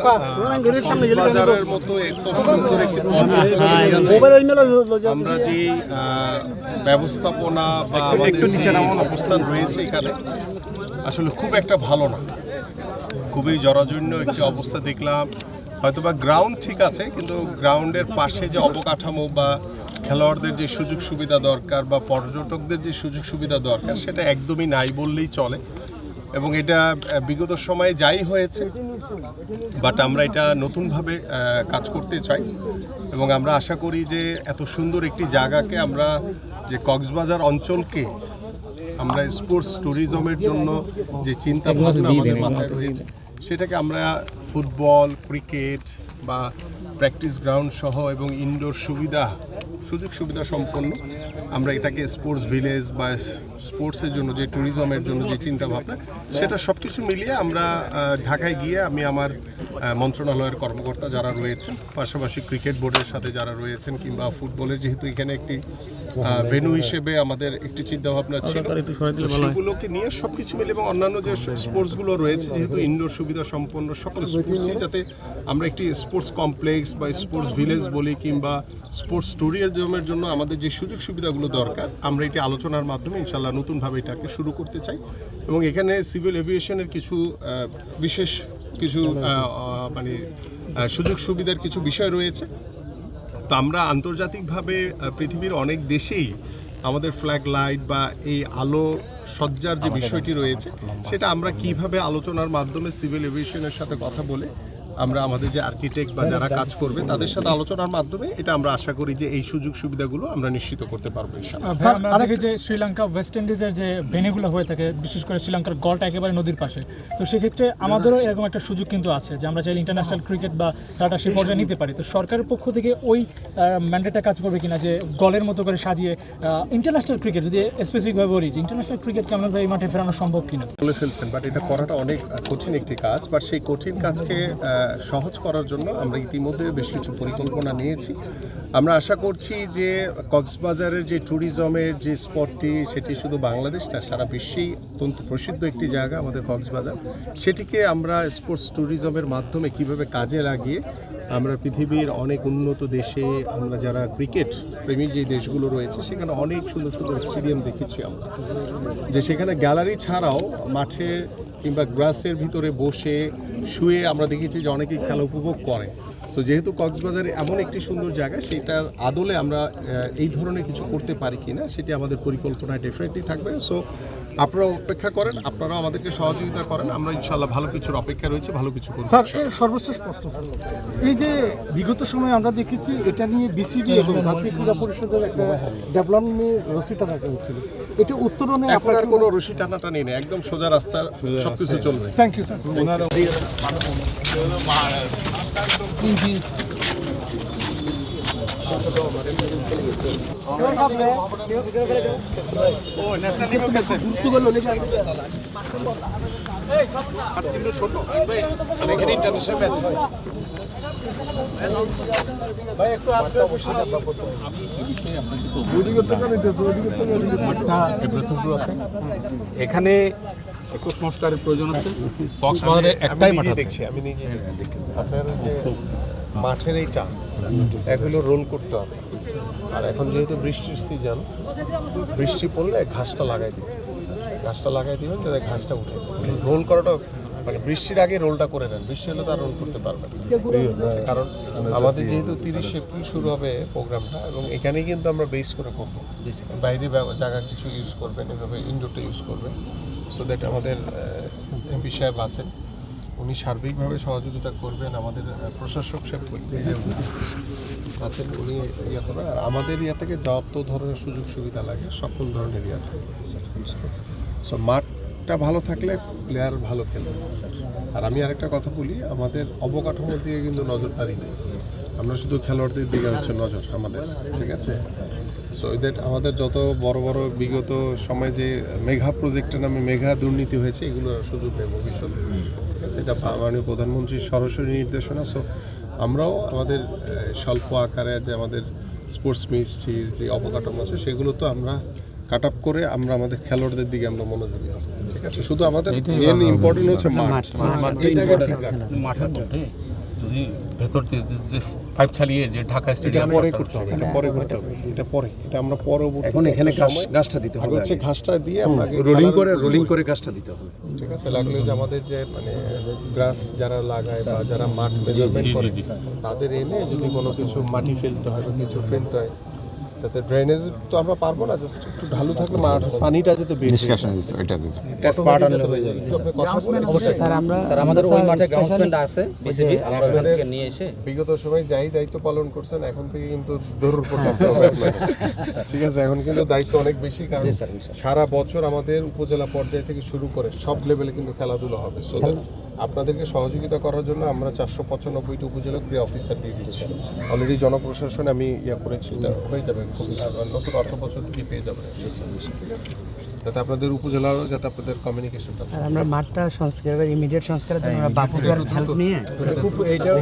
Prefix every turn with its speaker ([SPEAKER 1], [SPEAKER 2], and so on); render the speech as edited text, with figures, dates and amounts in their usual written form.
[SPEAKER 1] কক্সবাজারের মতো এত সুন্দর একটি আমরা যে ব্যবস্থাপনা বা আমাদের যে অবস্থান রয়েছে এখানে আসলে খুব একটা ভালো না, খুবই জরাজীর্ণ একটি অবস্থা দেখলাম। হয়তোবা গ্রাউন্ড ঠিক আছে, কিন্তু গ্রাউন্ডের পাশে যে অবকাঠামো বা খেলোয়াড়দের যে সুযোগ সুবিধা দরকার বা পর্যটকদের যে সুযোগ সুবিধা দরকার সেটা একদমই নাই বললেই চলে। এবং এটা বিগত সময়ে যাই হয়েছে, বাট আমরা এটা নতুনভাবে কাজ করতে চাই এবং আমরা আশা করি যে এত সুন্দর একটি জায়গাকে আমরা যে কক্সবাজার অঞ্চলকে আমরা স্পোর্টস ট্যুরিজমের জন্য যে চিন্তা ভাবনা আমাদের মাথায় রয়েছে সেটাকে আমরা ফুটবল, ক্রিকেট বা প্র্যাকটিস গ্রাউন্ড সহ এবং ইনডোর সুযোগ সুবিধা সম্পন্ন আমরা এটাকে স্পোর্টস ভিলেজ বা স্পোর্টসের জন্য যে ট্যুরিজমের জন্য যে চিন্তা ভাবনা সেটা সব কিছু মিলিয়ে আমরা ঢাকায় গিয়ে আমি আমার মন্ত্রণালয়ের কর্মকর্তা যারা রয়েছেন, পাশাপাশি ক্রিকেট বোর্ডের সাথে যারা রয়েছেন, কিংবা ফুটবলের যেহেতু এখানে একটি ভেন্যু হিসেবে আমাদের একটি চিন্তাভাবনা ছিল, সেগুলোকে নিয়ে সব কিছু মিলে এবং অন্যান্য যে স্পোর্টসগুলো রয়েছে যেহেতু ইনডোর সুবিধা সম্পন্ন সকল স্পোর্টসই যাতে আমরা একটি স্পোর্টস কমপ্লেক্স বা স্পোর্টস ভিলেজ বলি কিংবা স্পোর্টস ট্যুরিজমের জন্য আমাদের যে সুযোগ সুবিধাগুলো দরকার আমরা এটি আলোচনার মাধ্যমে ইনশাল্লাহ নতুনভাবে এটাকে শুরু করতে চাই। এবং এখানে সিভিল এভিয়েশনের কিছু বিশেষ কিছু মানে সুযোগ সুবিধার কিছু বিষয় রয়েছে। তো আমরা আন্তর্জাতিকভাবে পৃথিবীর অনেক দেশেই আমাদের ফ্ল্যাগ লাইট বা এই আলো সজ্জার যে বিষয়টি রয়েছে সেটা আমরা কিভাবে আলোচনার মাধ্যমে সিভিল এভিয়েশনের সাথে কথা বলে আমরা আমাদের যে আর্কিটেক্ট বা যারা কাজ করবে তাদের সাথে আলোচনার মাধ্যমে এটা আমরা আশা করি যে এই সুযোগ সুবিধাগুলো আমরা নিশ্চিত করতে পারবো ইনশাআল্লাহ।
[SPEAKER 2] আমরা দেখি যে শ্রীলঙ্কা ওয়েস্ট ইন্ডিজের যে ভেন্যুগুলো হয়ে থাকে বিশেষ করে শ্রীলঙ্কার গলটা একেবারে নদীর পাশে, তো সেক্ষেত্রে আমাদেরও এরকম একটা সুযোগ কিন্তু আছে যে আমরা চাইলে ইন্টারন্যাশনাল ক্রিকেট বা খেলাটা সেই পর্যায়ে নিতে পারি। তো সরকারের পক্ষ থেকে ওই ম্যান্ডেটটা কাজ করবে কিনা যে গলের মতো করে সাজিয়ে ইন্টারন্যাশনাল ক্রিকেট যদি স্পেসিফিকভাবে বলি যে ইন্টারন্যাশনাল ক্রিকেট কেমন ভাবে মাঠে ফেরানো সম্ভব কিনা
[SPEAKER 1] বলে ফেলছেন, বাট এটা করাটা অনেক কঠিন একটি কাজ। বাট সেই কঠিন কাজকে সহজ করার জন্য আমরা ইতিমধ্যে বেশ কিছু পরিকল্পনা নিয়েছি। আমরা আশা করছি যে কক্সবাজারের যে ট্যুরিজমের যে স্পটটি সেটি শুধু বাংলাদেশ না সারা বিশ্বেই অত্যন্ত প্রসিদ্ধ একটি জায়গা আমাদের কক্সবাজার, সেটিকে আমরা স্পোর্টস ট্যুরিজমের মাধ্যমে কিভাবে কাজে লাগিয়ে আমরা পৃথিবীর অনেক উন্নত দেশে আমরা যারা ক্রিকেট প্রেমী যে দেশগুলো রয়েছে সেখানে অনেক সুন্দর সুন্দর স্টেডিয়াম দেখেছি আমরা, যে সেখানে গ্যালারি ছাড়াও মাঠে কিংবা গ্রাসের ভিতরে বসে শুয়ে আমরা দেখেছি যে অনেকেই খেলা উপভোগ করে। সো যেহেতু কক্সবাজারে এমন একটি সুন্দর জায়গা সেটার আদলে আমরা এই ধরনের কিছু করতে পারি কিনা সেটি আমাদের পরিকল্পনায় ডেফিনেটলি থাকবে। সো আপনারা অপেক্ষা করেন, আপনারাও আমাদেরকে সহযোগিতা করেন, আমরা ইনশাআল্লাহ ভালো কিছুর অপেক্ষা রয়েছে, ভালো কিছু করব।
[SPEAKER 3] স্যার সর্বশেষ প্রশ্ন স্যার, এই যে বিগত সময়ে আমরা দেখেছি এটা নিয়ে বিসিবি এবং জাতীয় ক্রীড়া পরিষদের একটা ডেভেলপমেন্ট রশি টানা হচ্ছিল, এটা উত্তরণে
[SPEAKER 1] আপনার কোনো রশি টানাটানি নেই, একদম সোজা রাস্তার সবকিছু চলবে।
[SPEAKER 3] Thank you sir.
[SPEAKER 4] এখানে একটু সংস্কারের প্রয়োজন আছে। কক্সবাজারে একটাই মাঠ
[SPEAKER 1] দেখছি, আমি নিজে আপনার যে মাঠের এইটা এগুলো রোল করতে হবে। আর এখন যেহেতু বৃষ্টির সিজন, বৃষ্টি পড়লে ঘাসটা লাগাই দিবেন যাতে ঘাসটা উঠে। রোল করাটা মানে বৃষ্টির আগে রোলটা করে নেন, বৃষ্টি হলে তার রোল করতে পারবেন। কারণ আমাদের যেহেতু 30 এপ্রিল শুরু হবে প্রোগ্রামটা এবং এখানেই কিন্তু আমরা বেস করে করবো, বাইরে জায়গা কিছু ইউজ করবেন, এভাবে ইনডোরটা ইউজ করবেন। সো দ্যাট আমাদের এমপি সাহেব আছেন, উনি সার্বিকভাবে সহযোগিতা করবেন, আমাদের প্রশাসক সাহেব আছেন, উনি ইয়ে করবেন। আর আমাদের ইয়া থেকে যত ধরনের সুযোগ সুবিধা লাগে সকল ধরনের ইয়া থাকে। সো মাঠটা ভালো থাকলে প্লেয়ার ভালো খেলবে। আর আমি আরেকটা কথা বলি, আমাদের অবকাঠামোর দিকে কিন্তু নজরদারি নেই, আমরা শুধু খেলোয়াড়দের দিকে হচ্ছে নজর আমাদের, ঠিক আছে? সো দ্যাট আমাদের যত বড় বড় বিগত সময় যে মেঘা প্রজেক্টের নামে মেঘা দুর্নীতি হয়েছে এগুলোর সুযোগ নেই ভবিষ্যতে, ঠিক আছে? এটা মাননীয় প্রধানমন্ত্রীর সরাসরি নির্দেশনা। সো আমরাও আমাদের স্বল্প আকারে যে আমাদের স্পোর্টস মিনিস্ট্রির যে অবকাঠামো আছে সেগুলো তো আমরা কাট আপ করে আমরা আমাদের খেলোয়াড়দের দিকে আমরা মনোযোগী আছি, ঠিক আছে? শুধু আমাদের মেন ইম্পর্টেন্ট হচ্ছে মাঠের মধ্যে
[SPEAKER 4] যদি ভেতর যে পাইপ চালিয়ে যে ঢাকা স্টেডিয়াম
[SPEAKER 1] পরে করতে হবে, এটা পরে করতে হবে, এটা আমরা পরবর্তী
[SPEAKER 5] এখন এখানে গাছটা দিতে
[SPEAKER 1] আগে
[SPEAKER 5] হবে,
[SPEAKER 1] হচ্ছে ঘাসটা দিয়ে আমরা আগে
[SPEAKER 5] রোলিং করে গাছটা দিতে হবে।
[SPEAKER 1] ঠিক আছে, লাগলে যে আমাদের যে মানে গ্রাস যারা লাগায় বা যারা মাঠ মেজারমেন্ট করে তাদের এনে যদি কোনো কিছু মাটি ফেলতে হয় বা কিছু ফেলতে হয়, তাতে ড্রেনেজ তো আমরা পারবো না, জাস্ট একটু ঢালু থাকলে পানিটা যাতে বের
[SPEAKER 6] স্যার আমাদের ওই মাঠে গ্রাউন্ডসম্যান আছে বিসিবি, আমরা ওখান থেকে নিয়ে এসে
[SPEAKER 1] বিগত সময় যাই দায়িত্ব পালন করছেন, এখন থেকে কিন্তু দৌড়ের উপর থাকতে হবে আপনাকে। ঠিক আছে, এখন কিন্তু দায়িত্ব অনেক বেশি, কারণ সারা বছর আমাদের উপজেলা পর্যায় থেকে শুরু করে সব লেভেলে কিন্তু খেলাধুলা হবে। সো আপনাদেরকে সহযোগিতা করার জন্য আমরা 495টি উপজেলা ক্রীড়া অফিসার দিয়ে দিচ্ছি অলরেডি। জনপ্রশাসনে আমি করেছি, এটা হয়ে যাবে খুব নতুন অর্থ বছর থেকে পেয়ে যাবেন, যাতে আপনাদের উপজেলারও যাতে আপনাদের কমিউনিকেশনটা।
[SPEAKER 7] আর আমরা মাঠটা সংস্কার ইমিডিয়েট সংস্কারের জন্য আমরা বাপুজার হেল্প নিয়ে
[SPEAKER 1] খুব এইটাও